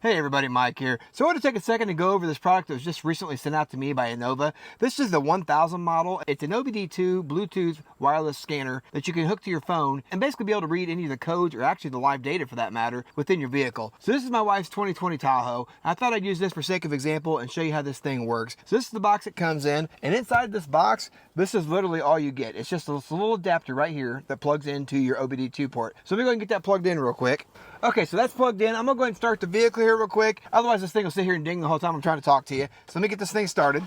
Hey everybody, Mike here. So I want to take a second to go over this product that was just recently sent out to me by Innova. This is the 1000 model. It's an OBD2 Bluetooth Wireless Scanner that you can hook to your phone and basically be able to read any of the codes or actually the live data for that matter within your vehicle. So this is my wife's 2020 Tahoe. I thought I'd use this for sake of example and show you how this thing works. So this is the box it comes in, and inside this box, this is literally all you get. It's just a little adapter right here that plugs into your OBD2 port. So let me go ahead and get that plugged in real quick. Okay, so that's plugged in. I'm gonna go ahead and start the vehicle here real quick. Otherwise this thing will sit here and ding the whole time I'm trying to talk to you. So let me get this thing started.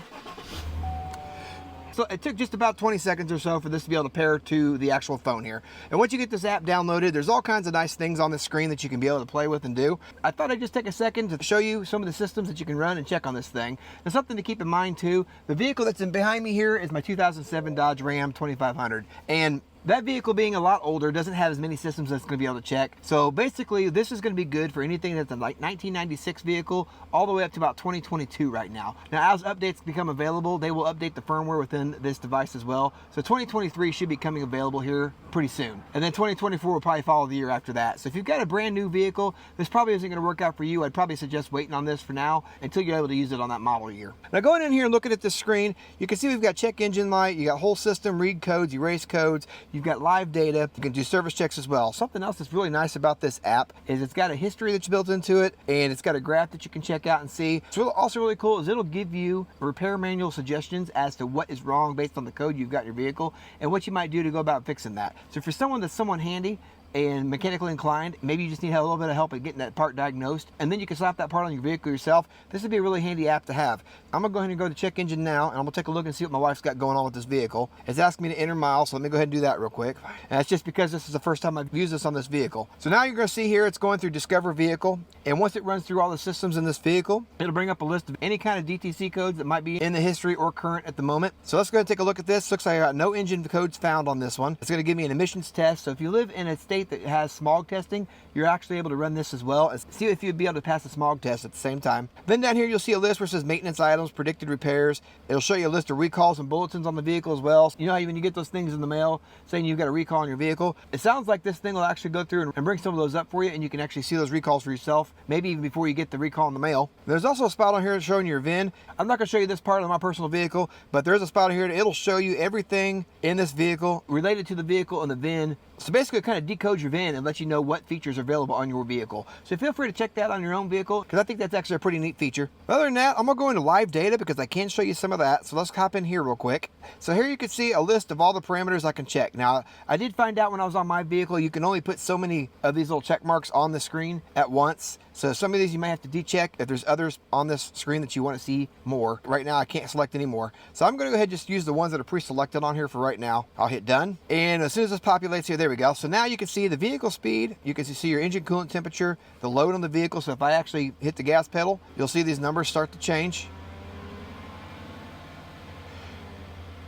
So it took just about 20 seconds or so for this to be able to pair to the actual phone here. And once you get this app downloaded, there's all kinds of nice things on the screen that you can be able to play with and do. I thought I'd just take a second to show you some of the systems that you can run and check on this thing. And something to keep in mind too, the vehicle that's in behind me here is my 2007 Dodge Ram 2500. And that vehicle being a lot older doesn't have as many systems that's going to be able to check. So basically this is going to be good for anything that's a like 1996 vehicle all the way up to about 2022 right now. Now as updates become available, they will update the firmware within this device as well. So 2023 should be coming available here pretty soon. And then 2024 will probably follow the year after that. So if you've got a brand new vehicle, this probably isn't going to work out for you. I'd probably suggest waiting on this for now until you're able to use it on that model year. Now going in here and looking at this screen, you can see we've got check engine light, you got whole system, read codes, erase codes, you've got live data, you can do service checks as well. Something else that's really nice about this app is it's got a history that's built into it, and it's got a graph that you can check out and see. What's also really cool is it'll give you repair manual suggestions as to what is wrong based on the code you've got in your vehicle and what you might do to go about fixing that. So for someone that's somewhat handy and mechanically inclined, maybe you just need a little bit of help at getting that part diagnosed, and then you can slap that part on your vehicle yourself. This would be a really handy app to have. I'm gonna go ahead and go to check engine now, and I'm gonna take a look and see what my wife's got going on with this vehicle. It's asking me to enter miles, so let me go ahead and do that real quick. And that's just because this is the first time I've used this on this vehicle. So now you're gonna see here it's going through Discover Vehicle, and once it runs through all the systems in this vehicle, it'll bring up a list of any kind of DTC codes that might be in the history or current at the moment. So let's go ahead and take a look at this. Looks like I got no engine codes found on this one. It's gonna give me an emissions test. So if you live in a state that has smog testing, you're actually able to run this as well and see if you'd be able to pass the smog test at the same time. Then down here you'll see a list where it says maintenance items, predicted repairs. It'll show you a list of recalls and bulletins on the vehicle as well. You know how when you get those things in the mail saying you've got a recall on your vehicle, it sounds like this thing will actually go through and bring some of those up for you, and you can actually see those recalls for yourself, maybe even before you get the recall in the mail. There's also a spot on here showing your VIN. I'm not going to show you this part of my personal vehicle, but there's a spot on here that it'll show you everything in this vehicle related to the vehicle and the VIN. So basically it kind of decodes your VIN and lets you know what features are available on your vehicle. So feel free to check that on your own vehicle, because I think that's actually a pretty neat feature. Other than that, I'm going to go into live data because I can show you some of that. So let's hop in here real quick. So here you can see a list of all the parameters I can check. Now, I did find out when I was on my vehicle, you can only put so many of these little check marks on the screen at once. So some of these you might have to decheck if there's others on this screen that you want to see more. Right now I can't select any more. So I'm going to go ahead and just use the ones that are pre-selected on here for right now. I'll hit done. And as soon as this populates here, there we go. So now you can see the vehicle speed. You can see your engine coolant temperature, the load on the vehicle. So if I actually hit the gas pedal, you'll see these numbers start to change.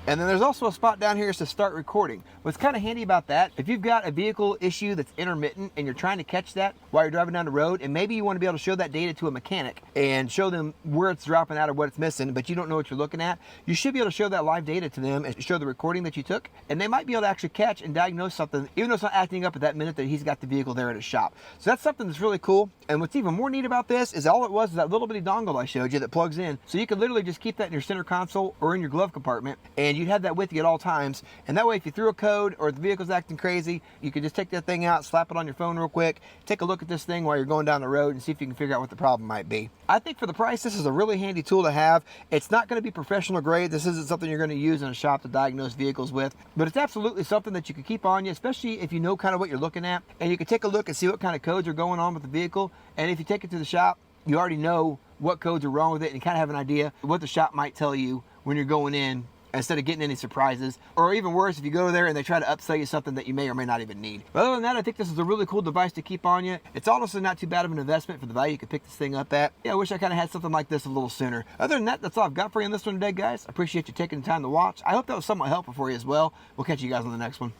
And then there's also a spot down here to start recording. What's kind of handy about that, if you've got a vehicle issue that's intermittent and you're trying to catch that while you're driving down the road, and maybe you want to be able to show that data to a mechanic and show them where it's dropping out or what it's missing, but you don't know what you're looking at, you should be able to show that live data to them and show the recording that you took, and they might be able to actually catch and diagnose something, even though it's not acting up at that minute that he's got the vehicle there at his shop. So that's something that's really cool. And what's even more neat about this is all it was is that little bitty dongle I showed you that plugs in. So you could literally just keep that in your center console or in your glove compartment, and you'd have that with you at all times. And that way, if you threw a code or if the vehicle's acting crazy, you could just take that thing out, slap it on your phone real quick, take a look at this thing while you're going down the road and see if you can figure out what the problem might be. I think for the price, this is a really handy tool to have. It's not going to be professional grade. This isn't something you're going to use in a shop to diagnose vehicles with, but it's absolutely something that you can keep on you, especially if you know kind of what you're looking at, and you can take a look and see what kind of codes are going on with the vehicle. And if you take it to the shop, you already know what codes are wrong with it and kind of have an idea what the shop might tell you when you're going in, instead of getting any surprises. Or even worse, if you go there and they try to upsell you something that you may or may not even need. But other than that, I think this is a really cool device to keep on you. It's honestly not too bad of an investment for the value you could pick this thing up at. Yeah, I wish I kind of had something like this a little sooner. Other than that, that's all I've got for you on this one today, guys. I appreciate you taking the time to watch. I hope that was somewhat helpful for you as well. We'll catch you guys on the next one.